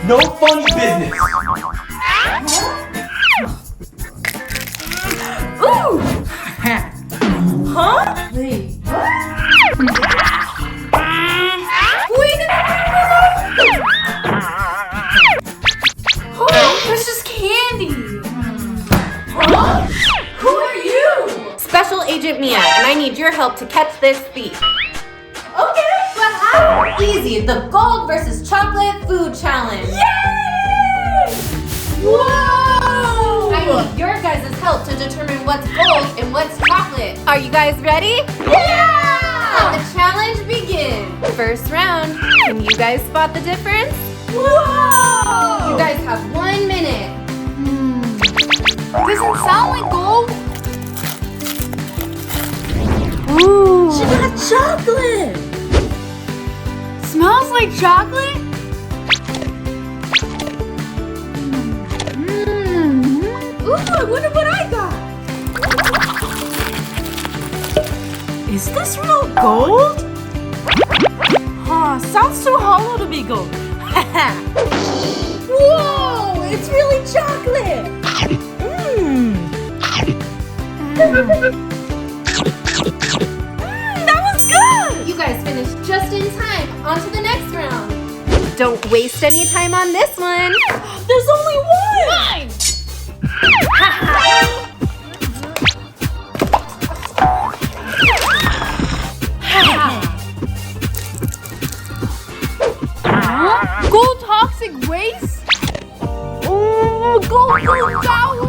No funny business. Ooh! Huh? Wait, oh, this is candy. Huh? Who are you? Special Agent Mia, and I need your help to catch this thief. Okay, but how? Easy, the gold versus chocolate food challenge. Yay! Whoa! I need your guys' help to determine what's gold and what's chocolate. Are you guys ready? Yeah! Let the challenge begin. First round, can you guys spot the difference? Whoa! You guys have 1 minute. Doesn't sound like gold. Ooh. She got chocolate. Smells like chocolate. Ooh, I wonder what I got. Is this real gold? Huh, sounds too hollow to be gold. Whoa, it's really chocolate. That was good! You guys finished just in time. On to the next round. Don't waste any time on this one. There's only one! Mine! Gold toxic waste? Oh, gold sour!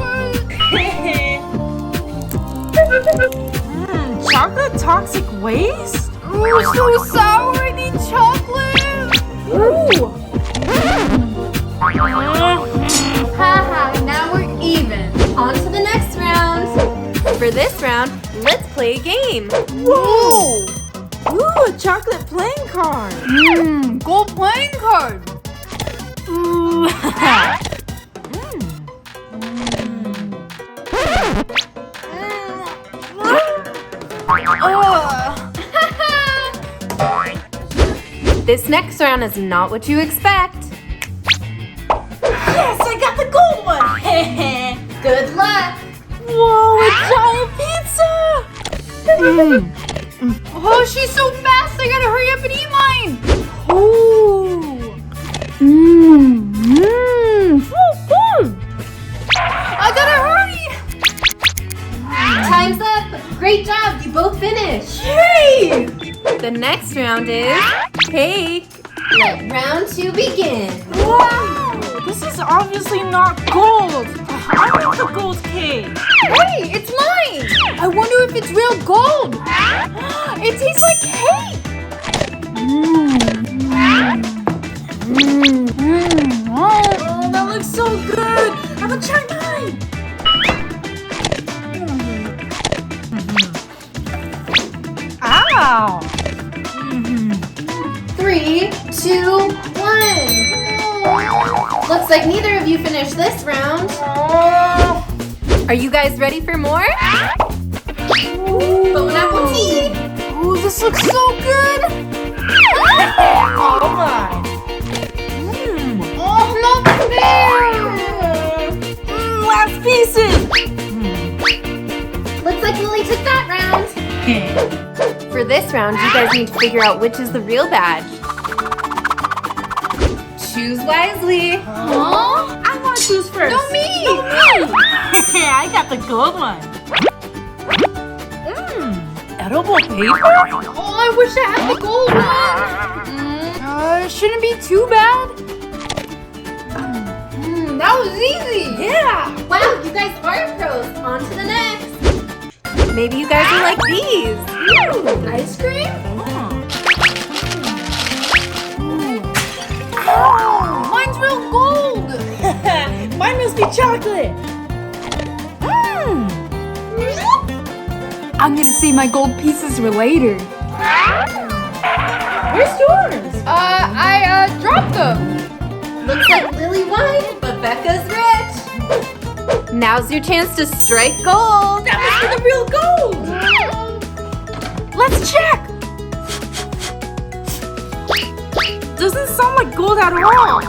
Chocolate toxic waste? Oh, so sour, I need chocolate! Ooh! Haha, now we're even. On to the next round. For this round, let's play a game. Whoa! Ooh, a chocolate playing card! Gold playing card! Ooh! This next round is not what you expect. Yes, I got the gold one! Good luck. Whoa, a giant pizza! Oh, she's so fast! I gotta hurry up and eat mine! Ooh! I gotta hurry! Time's up. Great job. You both finished. Yay! The next round is cake. Let round 2 begin. Wow! This is obviously not gold! I want the gold cake! Hey, it's mine! I wonder if it's real gold! It tastes like cake! Oh, that looks so good! I'm gonna try mine! Ow! 3, 2, 1. Looks like neither of you finished this round. Are you guys ready for more? Bon appetit! Ooh, this looks so good! Oh my! Oh, not fair! Last pieces! Looks like Lily took that round. For this round, you guys need to figure out which is the real badge. Choose wisely. Huh? I want to choose first. No, me! No, me! I got the gold one. Edible paper? Oh, I wish I had the gold one. Shouldn't be too bad. That was easy. Yeah. Wow, you guys are pros. On to the next. Maybe you guys will like these. Ooh, ice cream? Oh, mine's real gold. Mine must be chocolate. I'm gonna save my gold pieces for later. Where's yours? I dropped them. Looks like Lily won, but Becca's rich. Now's your chance to strike gold. That must be the real gold. Let's check. Doesn't sound like gold at all.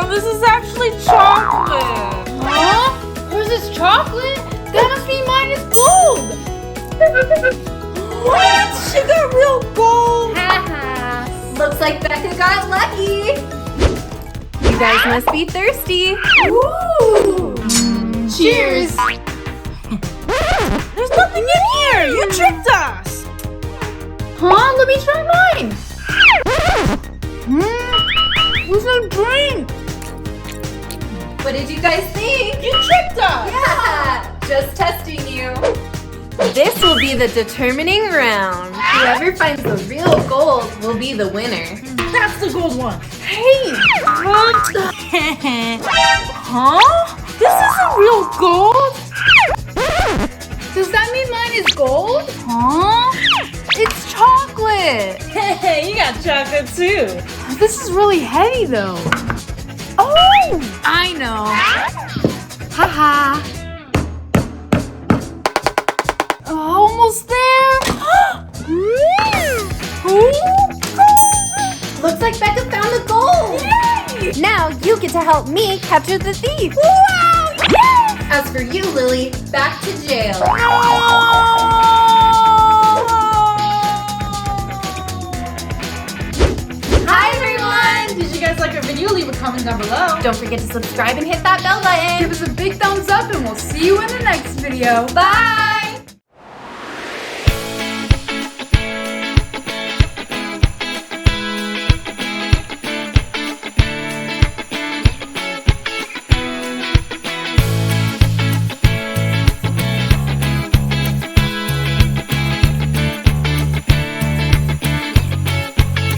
Oh, this is actually chocolate. Huh? Where's this chocolate? That must mean mine is gold. What? She got real gold. Haha. Looks like Becca got lucky. You guys must be thirsty. Woo! Cheers. There's nothing in here. You tricked us. Huh? Let me try mine. There's no drink. What did you guys think? You tricked us. Yeah, just testing you. This will be the determining round. Whoever finds the real gold will be the winner. That's the gold one. Hey, what the Huh? This isn't real gold. Does that mean mine is gold? Huh? It's chocolate. Hey, you got chocolate too. This is really heavy though. Oh, I know. Haha. Almost there. Looks like Becca found the gold. Yay! Now you get to help me capture the thief. Wow! Yes! As for you, Lily, back to jail. Hi, everyone. Did you guys like our video? Leave a comment down below. Don't forget to subscribe and hit that bell button. Give us a big thumbs up and we'll see you in the next video. Bye.